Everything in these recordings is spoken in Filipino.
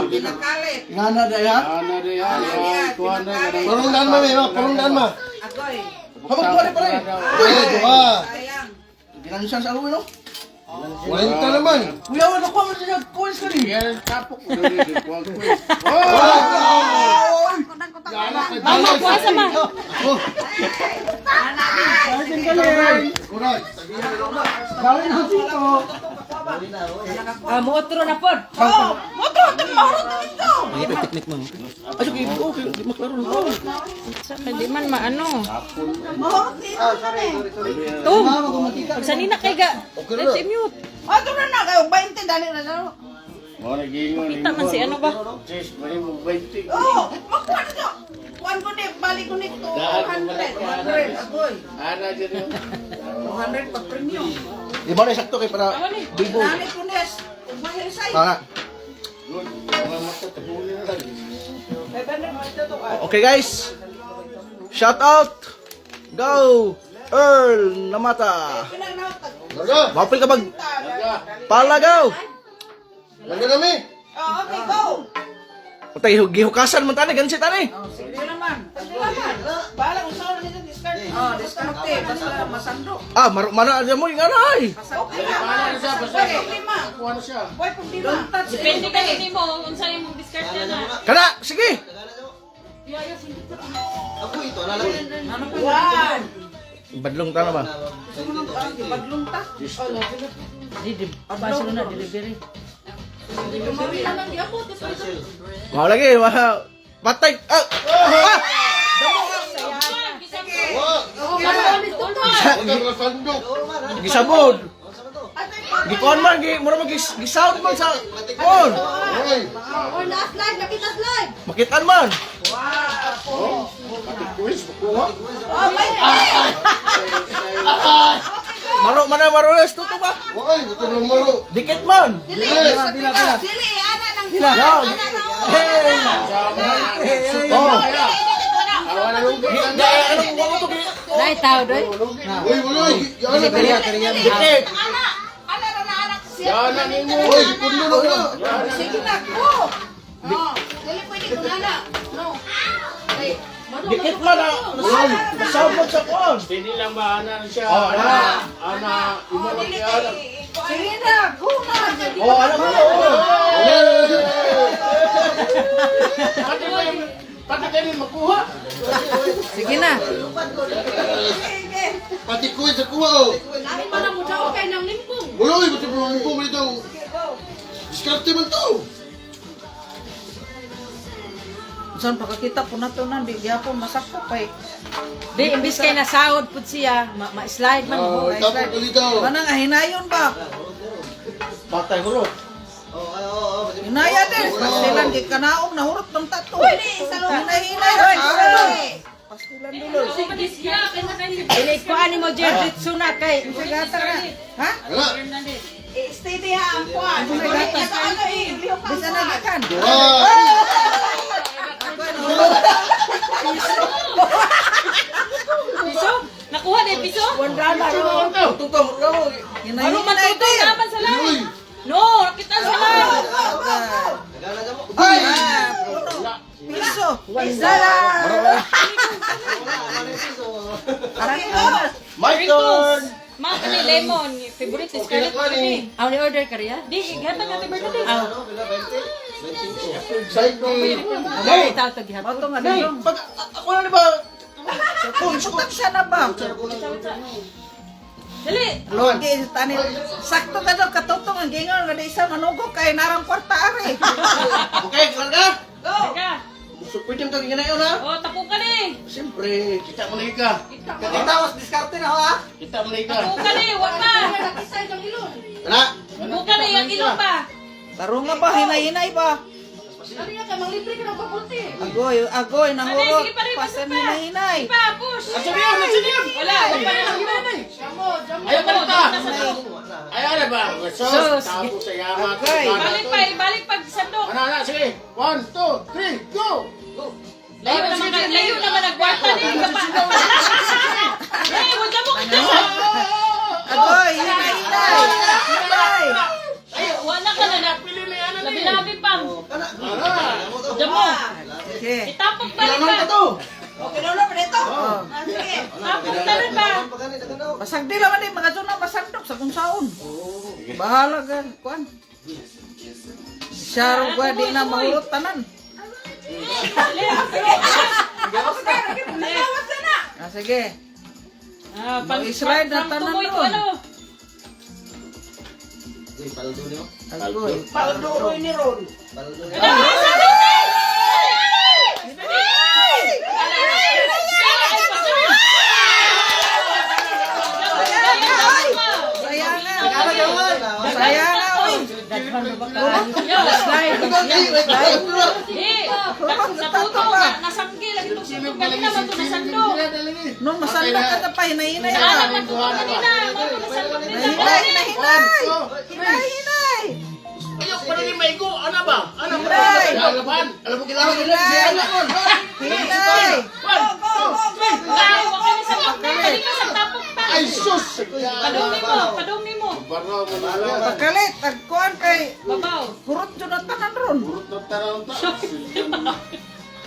Pinakalit. Ngana daya? Parungdan ma, parungdan ma. Agoy. Habang kuha pa rin. Sayang. Ginansan sa ulo, no? Walenta naman. Kuya, ano ko mo siya coins ka rin? Mama, puasa ma. Asin ka rin. Gawin ang sito. Mootro na pod. Ay, sige, okay, di maklaro na. Sa di man maano. Sorry. Tum. Pag sanina kay ga. Let's mute. Ito na kayo. 20 dali na lang. Kita man si ano ba? Oo. Makuha na nyo. Kuhan ko ni. Balik ko ni 200. Agoy. 200 pag premium. Di ba na sakto kay para bibo. Dali ko nes. Umahil sa'yo. Tara. Okay guys. Shout out. Go. Earl Namata. Laga. Mapil ka bag. Palagaw. Laga nami. Okay, go. Patay gihukasan man tani gansi tani. Sige naman. Balang usaw na nito discard. Discard. Basta masando. Ah, mana aja mo yung anay. Okay na. Basta lima. Boy, pag lima. Depende ka ni mo unsa imong discard na. Kana, sige. Ano po yan? Badlong ta na ba? Baglong ta. Abasolo na delivery. Mau lagi, wah. Patay. Ah. Ah! Sandok. Gisabod. Gikuan man, mura mag gisout man sa kon. Oy. Makitan man. Maro tuto ba? Oy, ito na maro. Dikit man. Dili, ana nang Yan. Oh. Ano mo to? Nay tao doy. Oy, wala. Yana kaya. Dikit. Ana ra na anak siya. Oy, puno na ka. Sige na ko. Dili pwede ko ana. No. Ay, Dikit man ah. Nasabot sa kon. Hindi lang ba ana siya? Oh, Ana, imo dili ni kay. Sige na, go na. Oh, alam mo. Pati kayo makuha. Sige na. Sige. Pati ko sa kuha oh. Lain man mo daw kay nang limpong. Wala, ito pa mo mo dito. Diskarte man to. Saan pakakita po na to na, di gyapon masakto kay. Di imbis kay nasahod pud siya, ma-slide man Oh, mo. tapos ulit daw. Manang ahinayon ba? Patay hurot. Hinaya din. Pastilan di kanaog nahurot ng tato. Pwede, sa loob. Hinay-hinay. Pastilan dulo. Dili ko ani mo jiu-jitsu na kay. Gata na. Ha? Wala. Steady ha ang kuwan. Ano eh, liho ka. Bisa na gikan. Piso? Nakuha na piso? Tuto. Ano man ito naman sa lang? Uy. No, kita sa lang. Ay! Piso. Isa lang. My turn. Ma, ni lemon, favorite is Scarlett Marley. Aw ni order ka riya? Di, gihatan natin birthday. Aw. Ay, tao to gihatan. Bato nga Nay, dito. pag ako na ba? Sukat siya na ba? Dali. Lagi tanil. Sakto ka daw katutong ang gingon nga di isa manugok kay narang kwarta are. Okay, larga. Teka. So, pwede mo kaging ganayon ha? Oh, tapo ka ni. Siyempre, kita mo na ika. Kita was diskarte na ho ha. Kita mo na ika. Tapo ka ni, wag pa. Wala. Tapo ka ni, ang ilong pa. Taro nga ba hinay-hinay ba? Agoy nahurot. Sige pa rin, basta Pasan pa. hinay-hinay. Pa, push. Nasaan yan? Wala, wag pa na. Ayaw ka na ba? Nasa Ayaw na ba? Sus. Sus. Tapos sa yaman. Okay. Balik pag sandok. Ano, sige. 1, 2, 3, go! Layo naman nagkwarta ni. Eh, wag ka mo kita. Agoy hinay-hinay. Hinay. Ay, wala ka na na. Pili na yan. Labi mo. Sige. Itapok ba rin Ano ba? ka to? Okay, lolo pa dito. Oh. Tapok na rin ba? Basag di lang ni mga tuna masandok sa kung saon. Bahala gan, kuan. Syaro gua di na mahurot tanan. Ah, sige. Mag-slide na tanan tumoy ko doon. ano. Agoy. Paldo ni Ron. Sayang na. Sayang na, oy. Slide. Sa puto nga, nasanggi lagi itong sundok. Kanina man ito nasandok. Nung masandok ka na pa, hinahinay ka. Alam man ito kanina. Man ito nasandok nila. Hinahinay. Hinahinay. Ayaw pa rin may go. Ano ba? Ano ba? Hinay. Alam mo kailangan. Hinay. Wow, wag ka na sa tapok. Balik ka sa tapok pa. Ay, sus! Padumi mo. Baro mo na lang. Pagkalit, agkuhan kay Babaw. hurot yun ang tanan ron. Urot na tarang ta.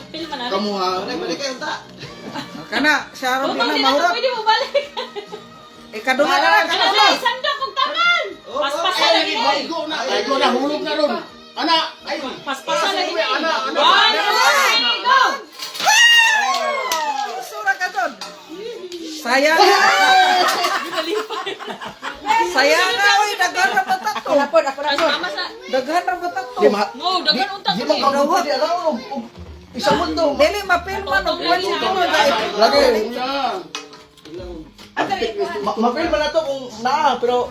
Pilma na. Kamu ha. Kana, Syaro di na mahurot. Pwede mo balik. Kadungan na lang, Ano kadungan. sandok kong tanan. Paspasan lagi mo. Ay, go na. Ay, go na. Hulog na ron. Ana! Ay! Paspasan lagi mo. Ana! Ana! One, two, go. Sura ka doon. Sayang na. Sayang na, oy. Daghan na matato. Mama sa... Daghan na matato. No, dagan unta Di ko man eh. ka mo di alam mo. Isang mundo. Dili mapilma no kwan sa kuno Lagi. Una! Mapil man na to kung naa pero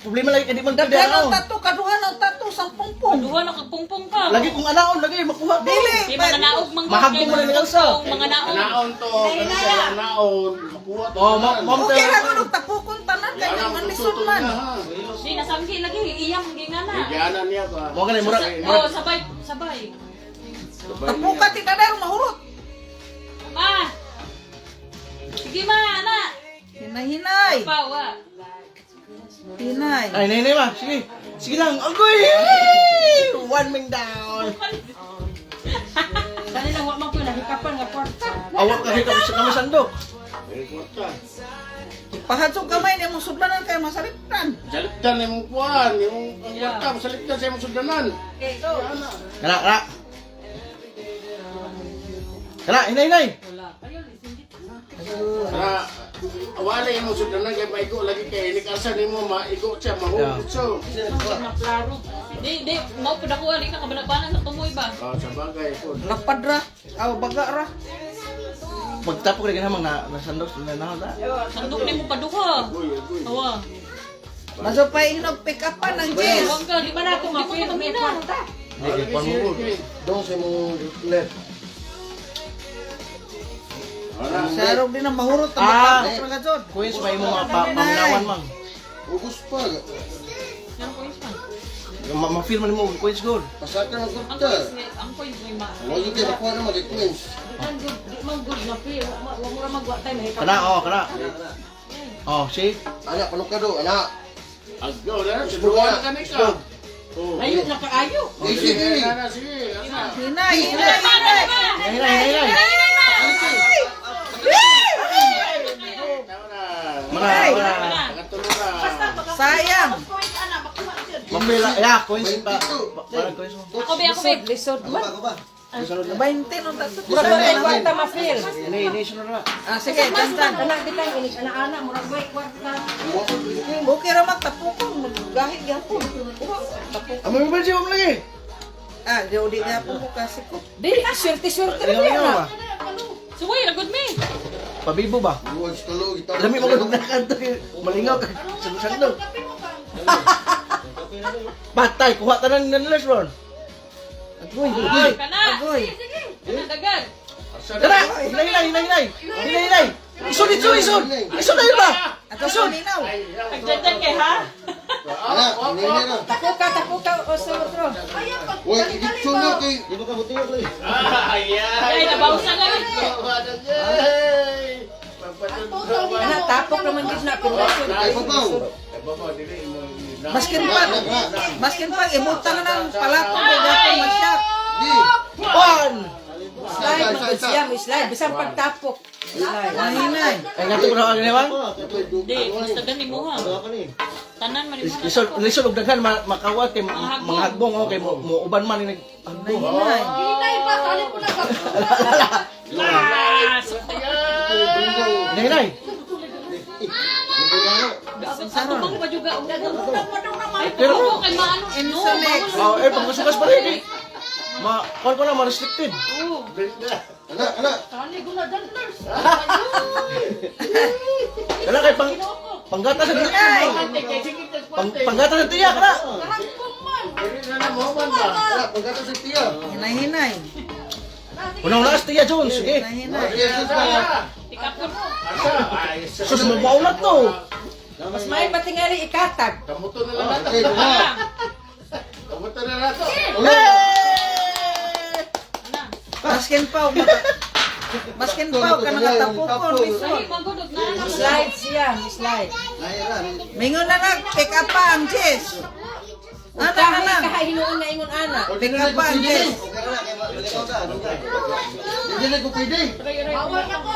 problema lagi kadi man dadi Daghan ang ano. tato, kaduhan ang tato, sampung pung. Duha na kagpungpung ka. Lagi kung anaon lagi makuha. Dili. Di mga naog mga Mahagbo mo na ni Elsa. Mga naog. Anaon to. Ano siya? Anaon. Makuha to. Oh, ma'am Okay ra kuno tapukon tanan kay Ana, man magtutol lisod na, man. ha? Di nasanggi lagi. Iyang gingana. Bigyanan niya ba? Mo kanay murag Oh, sabay. Sabay. Tapuka ti dadar mahurot. Ma. Sige ma, anak. Hinay-hinay. Bawa. Hinay. Ay, nay ma. Sige. Sige lang. Agoy. One man down. Kanina wa man ko nahikapan nga kwarta. Awak ka hikap sa kamasandok. Ay, kwarta. Pahadsog kamay ni mong sudlanan kay masariptan. Saliktan na yung kuwan. Yung kwarta. Masaliktan sa yung sudanan. Kana, kana. Kana, hinay. Wala. Ayun, isindit. Para wala yung sudanan kay maigo lagi kay inikalsa nimo maigo siya mahugod so. Na klaro. Di, mau padakuha di ka kabanabanan sa tumoy ba? Ah, sa bagay po. Lapad ra. Aw baga ra. Pagtapok rin namang nasandok sa nanaw ta. Sandok ni mo paduha. Tawa. Masupay inog pick upan ang Jess. Huwag ka, di ba na ako mapil? May kwarta. Hindi kon mo. Dong sa mo left. Syaro di na mahurot ang Ah. tapos ra jud. Kuis may mo paminawan mang. Ubus pa. Yan ko isman. Ma-feel man mo kuis gold. Pasakan ang Ang kurta. coins may ma. Wala yung kaya nakuha naman kay Queens. Di man good na pi. Wa mo ra magwa tayo mahikapan. Kana, oh, kana. Oh, see? Anak, panong ka do, anak. Agdo na subukan ka ni ka. Oh. Ayun na kaayo. Sige, sige. Sige, ana. Hinay, hinay, hinay. Hinay. Mana. Nakatulog na. Sayang. Mapila, ya, coins pa. Parang coins mo. Ako be. Lisod man. 20 no tato. Kwarta mapil. Ini sunod na. Ah sige, tantan. Anak kita ini anak-anak murag way kwarta. Okay ra magtapukon, gahit gyapon. Tapukon. Amo mo ba siya mo lagi? Ah, di nga po ko kasi ko. Di, swerte-swerte Tingnan mo ba? Suway, lagod me. Pabibo ba? Buwan sa tulog, itaw. Lami mo kung nakanto malingaw ka. Sandok. Patay, kuha tanan ng nilas ron. Agoy, Ay, agoy. kana. Agoy. Kana dagan. Tara, hinay. Isod. Isod na yun ba? Ato sa ninaw. Nagdadyan kay ha? Anak, hindi na. Takuka o sa otro. Uy, igitso na kay... Di ba ka butiyog lagi? Ay, nabausan na rin. Tapok naman din na. Ay, babaw. Maskin pa ibutan na ng palato ko gyapon masyak. Di. 1, slide. Bisang pagtapok. Slide. Hinahinay. Ay, nga ito ko na kaganawan. Di, basta gani mo ha. Tanan man mo na. Lisod og daghan makawat kay mga hagbong okay mo uban man ni hagbong. Hinahinay. Hinay pa, tali ko na ka. Hinay. Sa tubang pa juga. Ay, Pero pero kay maano. Insolex. oh, pagkasukas pa rin. Kon ko na ma-restricted. Oo. Anak. Tali ko na, danders. Kala kay panggata sa Hinay. panggata sa tiyak na. Anak, pagkata sa tiya. Hinahinay. Unang lakas tiya Jones. Sige. Hinahinay. Ikapon. Sus mo baulat to. Mas may patingali ikatag. Kamuto na lang nato. Okay, diba? Kamuto na nato. Maskin pa. Maskin pa. Kanang katapukon. Ay, magudot na. Slide siya. Slide. Mingon na nag. Pick up pa ang Jess. Ana, ana. Kahinuon na ingon ana. Pick up pa ang Jess. Hindi na ko pwede. Bawal na ko.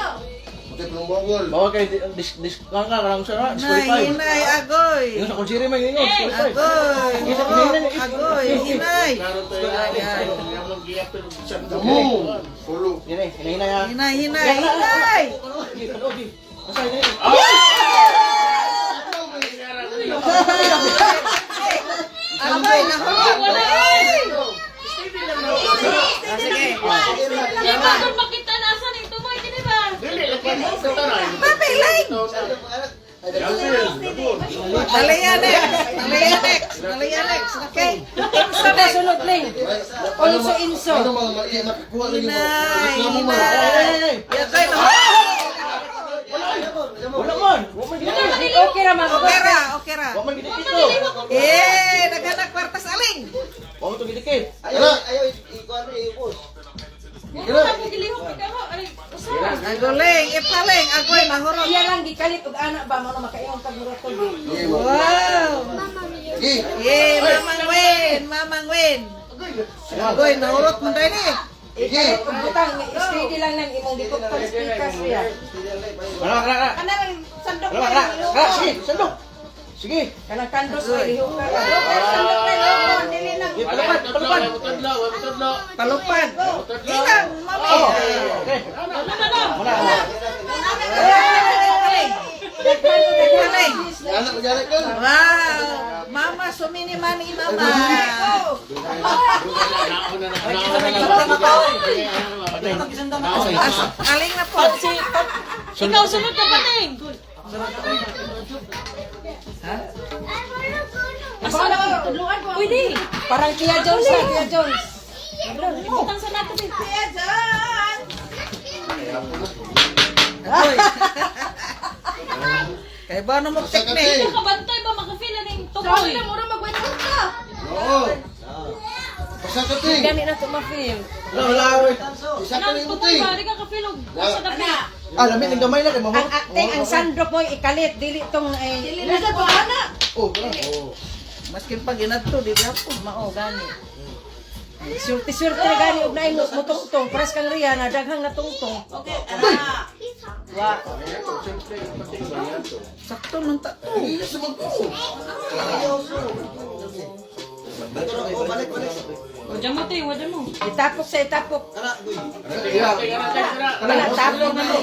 Okay, pelong bawal. Bawa kay discount ka lang sa Hinay, hinay, agoy. Yung sa konsiri man yun. Agoy. Agoy. Hinay. Klaro to yan. Yung giyapin sa Damo. Solo. Hinay, hinay ya. Hinay, hinay, hinay. Asa hinay? Agoy, nahulog. Sige. Di ba kung makita na asa ni tumoy kini ba? Papiling. Nalayanex. Nalayanex. Nalayanex. Okay. Sunod sunod ling. Also inso. Ano mga makakuha na yung Hinay, reklamo mo. hinay. Agoy, nahulog. Wala man. Wa man gini. Okay ra man. Okay ra, okay ra. Wa man gini dito. Naghanap kwartas aling. Wa mo to gidikit. Anak. Wala na po gilihok ka ho. Ay, usa. Agoling, ipaling. Agoy, nahurog. Iya lang gikalit og ana ba mo na makaingon pag murotol. Wow. Sige. Yay, Mamang Wen, Mamang Wen. Agoy, nahurot mo dahil eh. Ikalit og butang steady lang nang imong gitugtog speakers niya. Wala. Ano yung sandok Wala. Sige, sandok. Sige. Kanang kandos ay lihok ka. Sandok na yun. Dili na. Palupad. Ilang, mami. Okay. Wala. Ipaling. Anak, majalan ka. Wow. Mama, sumini mani mama. Aling na po. Ikaw sunod ka pating. Asa na ka? Tuluan ko. Pwede. Parang Tia Jones na, Tia Jones. Ibutang sa natin din. Agoy. Kaya ba na mo teknik? Ikaw kabantay ba makafeel na yung Sabi tukoy? na mo na magwento ka. Oo. Basta ka, ting. Gani na ito ma-feel. Wala. Isa ka na yung Tukoy ting. ba? Di ka ka-feel og sa gabi. Lamin ng gamay na kay mahurot. Ang acting, ang sandrop mo ikalit. Dili tong Dili na sa bana. Oh, Maskin pag inadto, di ba po? Mao, gani. Surti-surti na gani og naay mo tungtong. Paras kang riya na daghang na tungtong. Okay, anak. Wa. Sakto nung tato. O dyan mo tayo, wala mo. Itapok sa itapok. Wala, tapok na mo.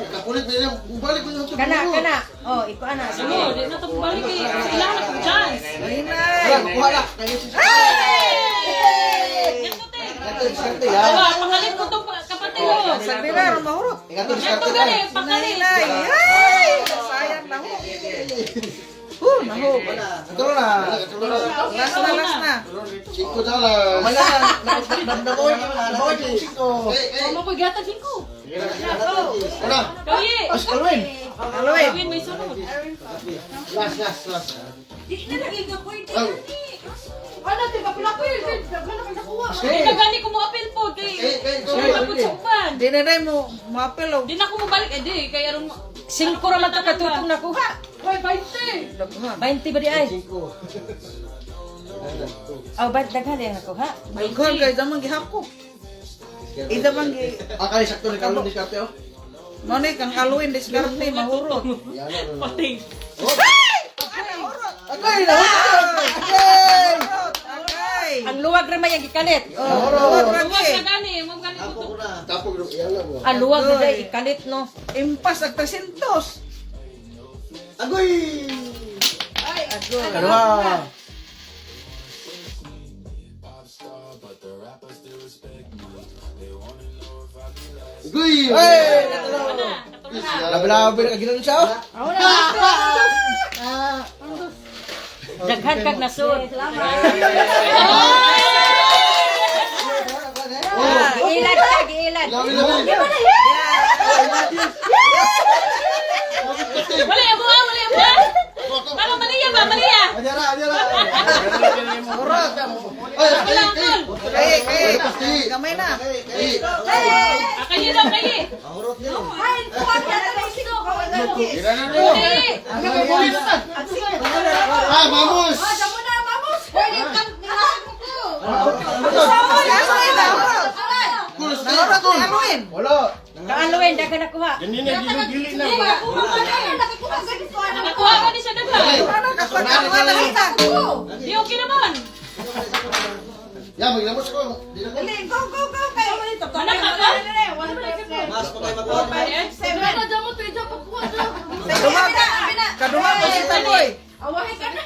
Kakulit na yan. Balik ko yung Kana, kana. O, iko ana. Sige. Di na ito balik eh. Kailangan na kong chance. Hinay. Diba, pakalit ko itong kapatid ko. Sabi na, mahurot. Ito gani, pakalit. Hinay. Ay! Sayang na ho. Naho. Ito na. Last na. Siko na lang. Wala na. Nabawi yung siko. Mama ko gatagin ko. Wala. Kaya, Alwin. Alwin. gawin may sunod. Last. Di na lagi ka pwede. Oh. Ano, di ba pala ko yun? Gano'n ka nakuha. Di na gani ko mo appeal po. Kay, Eh, sumapot sa uban. Di na rin mo mapil o. Di na ko mo balik. Eh di, kaya ron 5 raman to katutong nakuha. Hoy, 20. 20 ba di ay? Aw, ba't daghan yung nakuha? Daghan kay damang gihapko. Ida bang gi Akali sakto ni Carlo diskarte oh. mo ni kang Halloween diskarte mahurot. Pati. Akali na. Agay. Ang luwag naman yung ikalit. Mahurot Huwag lagi. ka gani, huwag gani ko. Tapos yung iyan mo. Ang luwag na dahil ikalit, no? Impas ag 300. Agoy! Kadua. Guy! Hey! Na. Labi-labi na kagilan siya oh. Daghan kag nasud. Giilan ka, giilan. Labi-labi! Wala yung buha, wala yung buha. Ano, Malia ba? Malia? Adira, adira! Kay gamay na. Kayo daw, kayo. Ah, vamos! Kulos na, Mahurot kulos! Halloween. Wala. Kaaluin, daghan nakuha. Ganyan na, gili-gili na. Nakakuha ka ni siya na ba? Ano ka pagkakuha na kita? Di okay naman. Ya, maglamos ako. Di na ko. Mana ka ba? Kaduha ko si Taboy.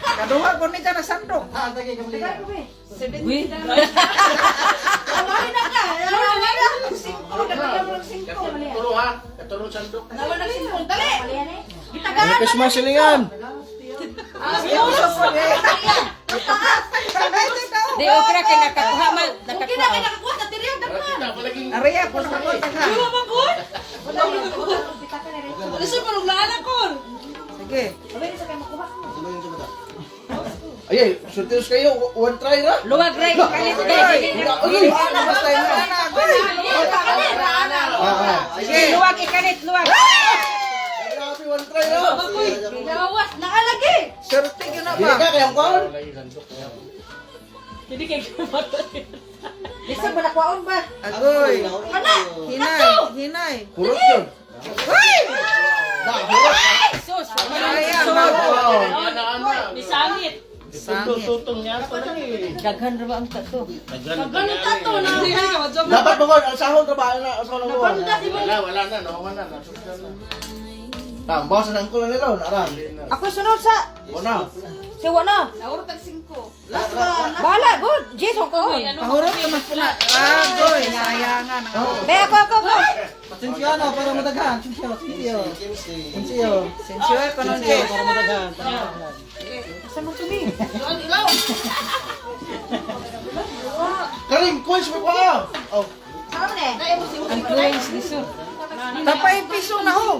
Kaduha ko ni dyan na sandok. Uy. Katuro ha? Katuro sandok. Merry Christmas silingan. Di okra kay nakakuha man, nakakuha. Kita, palaging Ariya ko na ko taga. Sige. Ay, sorteos kayo. One try na. Luwag ray, ikalit dahil. Uy. Basta yung anak. Sige, luwag ikalit, luwag. Grabe, one try na. Surti yun na Hindi ba? ka kayang kaon. palaging sandok. Hindi kayo kumatay. Agoy. Hinay. Hinay. Purot yun. Sus, Ariya. Wow. Di sangit. Sangit. Tutong niya ito lang eh. daghan ra ba ang tato? Dapat mo ang sahon trabaho na. Sahon mo. Wala na, nawawan na. Nasukdan na. Tambah sa nangko na nila. Naran. Ako sunod sa Wala. siwa na. Bala, good. Jason ko. Uy, ano? Mahurot ka mas pula. Agoy. Nayangan. Be ako. Sinsyo na para madaghan. Sinsyo. Sensyo ko nun eh. Para madaghan. Asa mo tumi? Karing, coins mo pa. Oh. Ang coins ni Sur. Tapay piso na ho.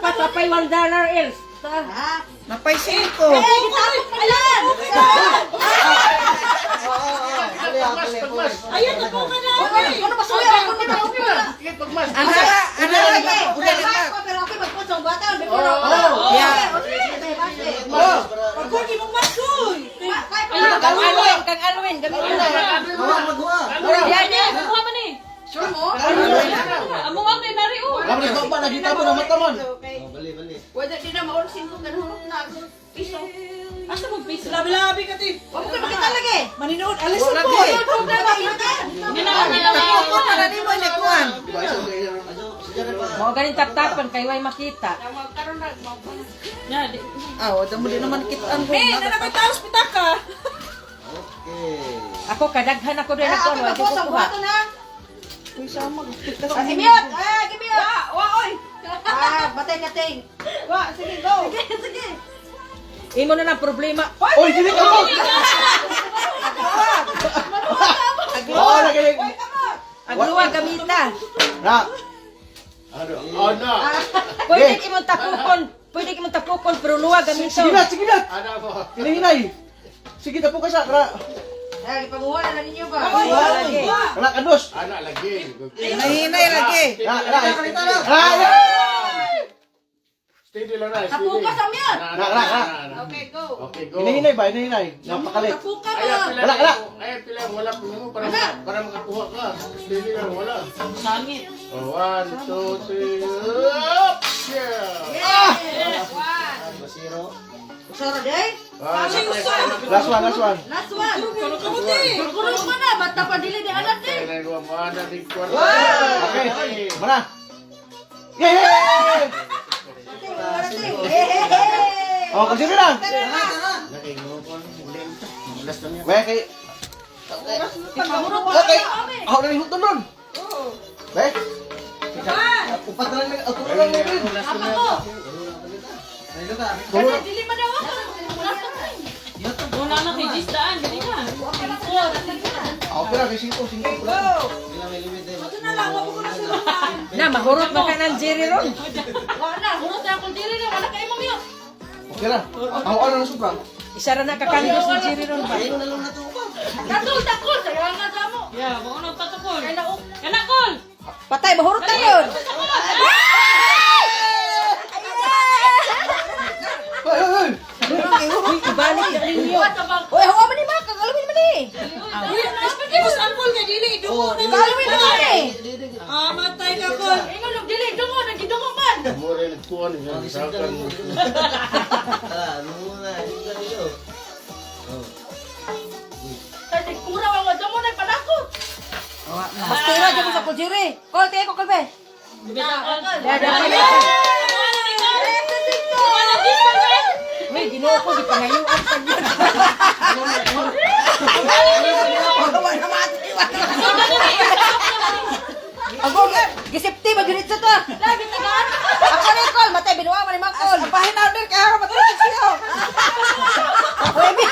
Tapay $1 else. Napay 5. Ayun, nakuha na. Sige, pagmas. Anala lagi. Udah lima. Kang Alwin, gamitin mo. Yan, yan. Nakuha man eh. Among ang nari oh. Labi ko pa lagi tabo na mata man. Asa mo piso? Labi-labi ka ti. Maninood. Alis Wala ko. di. Hindi na ako Ako para di mo nikuan. Mo ganin tap-tapan kay way makita. Yan, di- Ah, wala mo din naman kitaan ko. Ako kadaghan ako din ako, wa di ko kuha. Uy, sama. Imo na lang problema. Oy, dili ka mo. Oh, lagi. Agluwa gamita. Na. Oh, no. Pwede imong tapukon. Pwede imong tapukon pero luwa gamito. Sige na, sige na. Ano mo? Hinahinay. Sige na po ka sa. Kara. Luwa lagi. Kara kandos. Ano, lagi. Hinahinay lagi. Kara. Kara. Steady lang na, steady. Napukas ang yan. Okay, go. Okay, go. Hinahinay ba? Hinahinay. Napakalit. Napukas Ayaw na. pila. Wala. Ayaw pila. Wala po mo para makakuha ka. Steady lang, wala. Sangit. Oh, 1, 2, 3. Up! Yeah! Soro day. Last one, last one. Last one. Kurong ka na. Ba't napadili di anak din? Kaya nagawa mo na di kwarta. Okay. Mana? Yay! Oh, kasi lang. Laki mo ko. Last time yan. Weh, kay... Okay. Ako na yung huton nun. Weh. Upat na lang. Upat na lang. Last time yan. Tulog. Dili man daw ako. Wala na kay Jis daan. Dali ka. Okay lang, kay 5. Na, mahurot ba ka ng Jerry ron? Wala, hurot na akong dili na. Wala kayo mamaya. Okay lang. Ako ano na sobra. Isa ra na kakandos ni Jerry ron ba? Takol. Sayang nga sa mo. Yeah, kung anong tatakol. Kaya naok. Kanakol! Patay, mahurot na yun! Hoy! Uy, ibalik na ninyo. Uy, hawa man ni Mak. Kagalawin man ni. Uy, mas angkol ka, dili. Dungo na. Kagalawin man ni. Ah, matay ka, Kol. Ingon, dili. Dungo. Nagidungo man. Mura yung kuha niya. Misalkan mo. Kasi kuraw ang dungo na panakot. Mas tira dyan mo sa kuljiri. Kol, tiyo ko, Kolbe. Uy, ginoo ko, di pa ngayon. Ako, gisipti, mag-unit sa to. Labi tagaan. Ako ni Kol, matay, binuwa mo ni Mak Kol. Apahin na din kaya matulog siya. Uy, bi.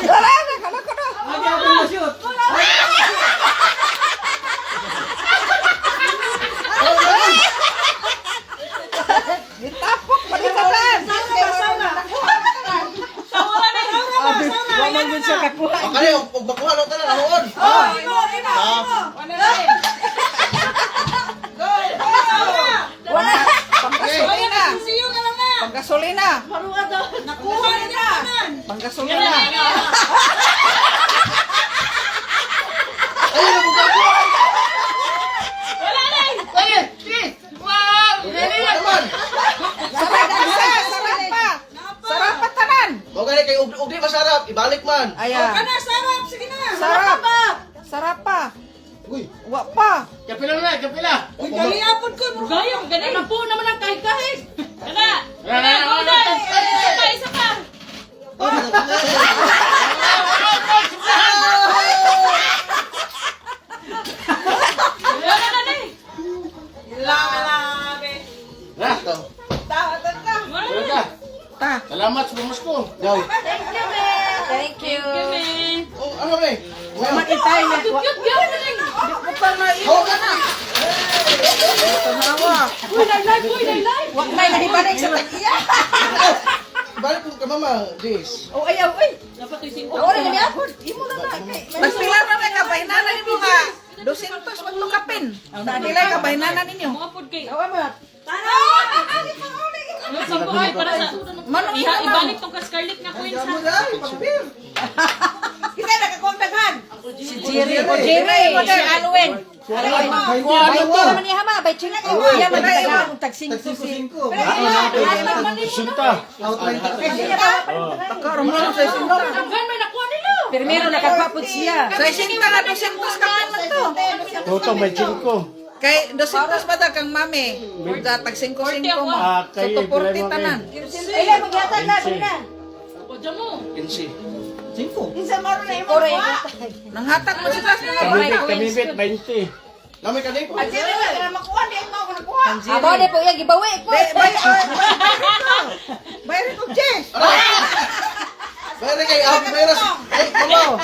Wala na, kala ko na. Ditapok pa rin sa plan. Waman yun siya kakuha. Okay, huwag makuha lang tanan. Ahoon. Wala. Panggasolina. Panggasolina. Maruha daw. Nakuha na niya. Panggasolina. Sarap pa. Sarap pa. Sarap pa tanan. Okay, kay ugdi masarap. Ibalik man. Ayan. Sarap, sige na. Sarap. Sarap pa. Uy. Wa pa. Kapila na, kapila. Uy, dali apon ko. Gayong, ganun na po naman ang kahit-kahit. Kana. Kana, Golden. Isa pa, isa pa. Wala na na eh. Na, Ito. wala ka. Ta. Salamat sa pamasko. Yaw. Thank you. Kami. Oh, ano ba eh? Matitay na. Bukal na iyo ka na. Tanawa. Uy, nailay. Wag may nahibalik sa tagiya. Ibalik mo ka mama, Jis. Oh, ayaw. Uy. Dapat ito yung Wala na niya. Imo na na. Nagpila na may kabaynana ninyo nga. 200 magtukapin. Nagpila kabaynana ninyo. mga food cake. Awa mo. Sa buhay para sa... Manong Ibalik tong ka-scarlet nga queen sa... Kita nakakontakan. Si Jerry. O Jerry. Si Alwin. Bay ko naman niya hama. Bay ching ko. Iya man tayo kung tag-5 si. Sinta. Karon mo sa sinta. Hanggang may nakuha nila. Primero nakapapod siya. Sa sinta na 200 kapan man to. Toto, may 5. Kay 200 ba kang mami? Tag 5-5 mo. Ah, So kayo, to 40 bilay mo tanan. Ay, magyatan na. Sina. O, dyan mo. Kinsi. Isa maro na imo. Nanghatag mo sila sa mga Kamibit, 20. Lamay ka din po. At sila na makuha. Di mo ako nakuha. Abo ni po iya gibawi ko. Bayari ko, Jess. Bayari kay Abi Bayras. Ay, mama.